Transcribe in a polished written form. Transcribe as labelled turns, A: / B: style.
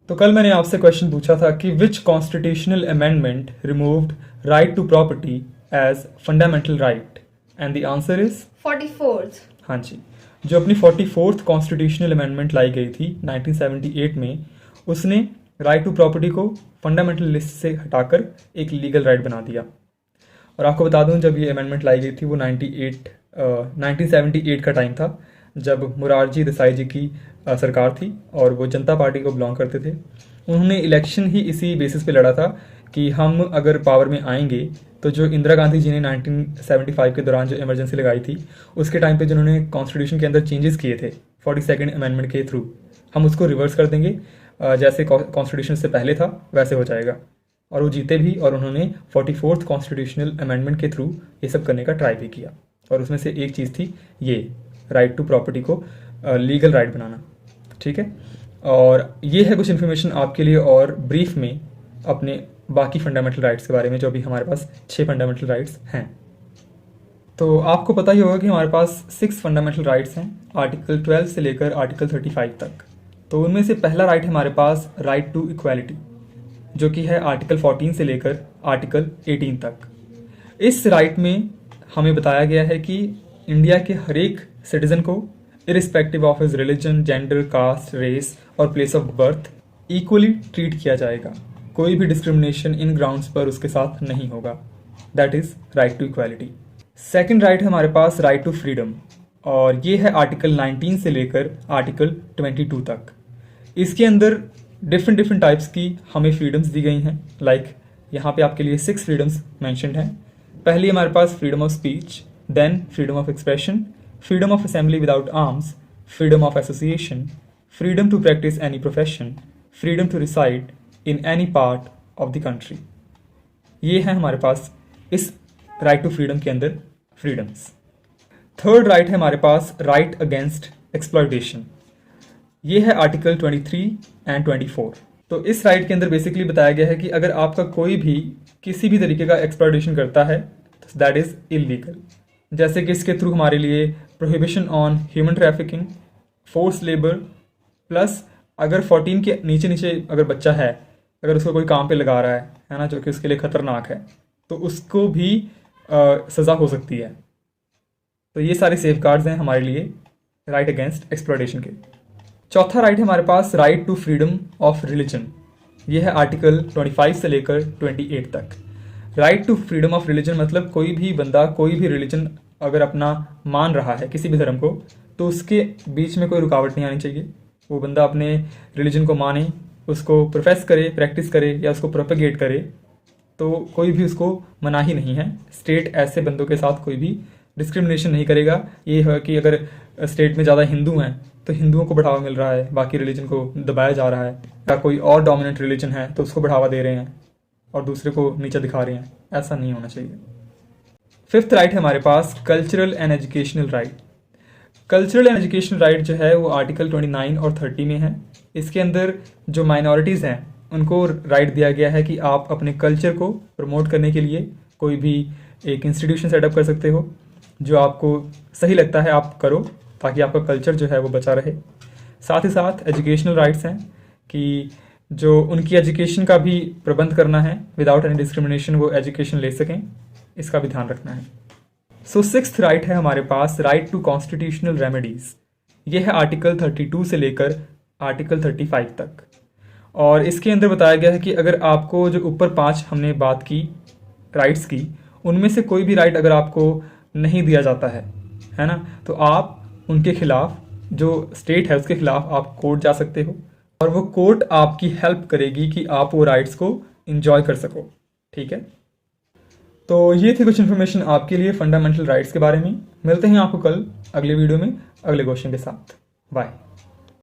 A: तो कल मैंने आपसे क्वेश्चन पूछा था कि which constitutional amendment removed right to property as fundamental right, and the answer is
B: 44th।
A: हाँ जी, जो अपनी 44th कॉन्स्टिट्यूशनल अमेंडमेंट लाई गई थी 1978 में, उसने राइट टू प्रॉपर्टी को फंडामेंटल लिस्ट से हटाकर एक लीगल राइट बना दिया। और आपको बता दूं, जब ये अमेंडमेंट लाई गई थी वो 1978 का टाइम था, जब मोरारजी देसाई जी की सरकार थी और वो जनता पार्टी को बिलोंग करते थे। उन्होंने इलेक्शन ही इसी बेसिस पे लड़ा था कि हम अगर पावर में आएंगे तो जो इंदिरा गांधी जी ने 1975 के दौरान जो इमरजेंसी लगाई थी, उसके टाइम पे जिन्होंने कॉन्स्टिट्यूशन के अंदर चेंजेस किए थे 42nd अमेंडमेंट के थ्रू, हम उसको रिवर्स कर देंगे। जैसे कॉन्स्टिट्यूशन से पहले था वैसे हो जाएगा। और वो जीते भी, और उन्होंने 44th कॉन्स्टिट्यूशनल अमेंडमेंट के थ्रू ये सब करने का ट्राई भी किया। और उसमें से एक चीज़ थी ये राइट टू प्रॉपर्टी को लीगल राइट बनाना। ठीक है, और ये है कुछ इन्फॉर्मेशन आपके लिए और ब्रीफ में अपने बाकी फंडामेंटल राइट्स के बारे में, जो अभी हमारे पास 6 फंडामेंटल राइट्स हैं। तो आपको पता ही होगा कि हमारे पास 6 फंडामेंटल राइट्स हैं, आर्टिकल 12 से लेकर आर्टिकल 35 तक। तो उनमें से पहला राइट है हमारे पास राइट टू इक्वालिटी, जो कि है आर्टिकल 14 से लेकर आर्टिकल 18 तक। इस राइट में हमें बताया गया है कि इंडिया के हर एक सिटीजन को irrespective of his religion, gender, caste, race और place of birth equally treat किया जाएगा। कोई भी डिस्क्रिमिनेशन इन ग्राउंड्स पर उसके साथ नहीं होगा। That is right to equality. Second right है हमारे पास राइट टू फ्रीडम, और ये है आर्टिकल 19 से लेकर आर्टिकल 22 तक। इसके अंदर डिफरेंट टाइप्स की हमें फ्रीडम्स दी गई हैं। लाइक यहाँ पे आपके लिए 6 फ्रीडम्स मैंशनड हैं। पहली हमारे पास freedom of speech, then freedom of expression, freedom of assembly without arms, freedom of association, freedom to practice any profession, freedom to reside in any part of the country. ये है हमारे पास इस right to freedom के अंदर freedoms. Third right है हमारे पास right against exploitation. ये है आर्टिकल 23 एंड 24। तो इस राइट के अंदर बेसिकली बताया गया है कि अगर आपका कोई भी किसी भी तरीके का एक्सप्लॉयटेशन करता है तो दैट इज इलीगल। जैसे कि इसके थ्रू हमारे लिए prohibition on human trafficking, force labour, plus अगर 14 के नीचे नीचे अगर बच्चा है, अगर उसको कोई काम पे लगा रहा है ना, जो कि उसके लिए खतरनाक है, तो उसको भी सज़ा हो सकती है। तो ये सारे सेफ गार्ड्स हैं हमारे लिए राइट अगेंस्ट एक्सप्लॉयटेशन के। चौथा राइट है हमारे पास right to freedom of religion. ये है आर्टिकल 25 से लेकर 28 तक। Right to freedom of religion मतलब कोई भी बंदा कोई भी रिलीजन अगर अपना मान रहा है, किसी भी धर्म को, तो उसके बीच में कोई रुकावट नहीं आनी चाहिए। वो बंदा अपने रिलीजन को माने, उसको प्रोफेस करे, प्रैक्टिस करे या उसको प्रोपेगेट करे, तो कोई भी उसको मना ही नहीं है। स्टेट ऐसे बंदों के साथ कोई भी डिस्क्रिमिनेशन नहीं करेगा। ये है कि अगर स्टेट में ज़्यादा हिंदू हैं तो हिंदुओं को बढ़ावा मिल रहा है, बाकी रिलीजन को दबाया जा रहा है, या कोई और डोमिनेंट रिलीजन है तो उसको बढ़ावा दे रहे हैं और दूसरे को नीचे दिखा रहे हैं। ऐसा नहीं होना चाहिए। फिफ्थ राइट है हमारे पास cultural and educational right. Cultural and educational right जो है वो आर्टिकल 29 और 30 में है। इसके अंदर जो माइनॉरिटीज़ हैं उनको राइट दिया गया है कि आप अपने कल्चर को प्रमोट करने के लिए कोई भी एक इंस्टीट्यूशन सेटअप कर सकते हो। जो आपको सही लगता है आप करो, ताकि आपका कल्चर जो है वो बचा रहे। साथ ही साथ एजुकेशनल राइट्स हैं कि जो उनकी एजुकेशन का भी प्रबंध करना है, विदाउट एनी डिस्क्रिमिनेशन वो एजुकेशन ले सकें, इसका भी ध्यान रखना है। सो सिक्स्थ राइट है हमारे पास राइट टू कॉन्स्टिट्यूशनल रेमेडीज। ये है आर्टिकल 32 से लेकर आर्टिकल 35 तक। और इसके अंदर बताया गया है कि अगर आपको जो ऊपर 5 हमने बात की राइट्स की, उनमें से कोई भी राइट अगर आपको नहीं दिया जाता है ना, तो आप उनके खिलाफ, जो स्टेट है उसके खिलाफ आप कोर्ट जा सकते हो, और वो कोर्ट आपकी हेल्प करेगी कि आप वो राइट्स को एंजॉय कर सको। ठीक है, तो ये थी कुछ इन्फॉर्मेशन आपके लिए फंडामेंटल राइट्स के बारे में। मिलते हैं आपको कल अगले वीडियो में अगले क्वेश्चन के साथ। बाय।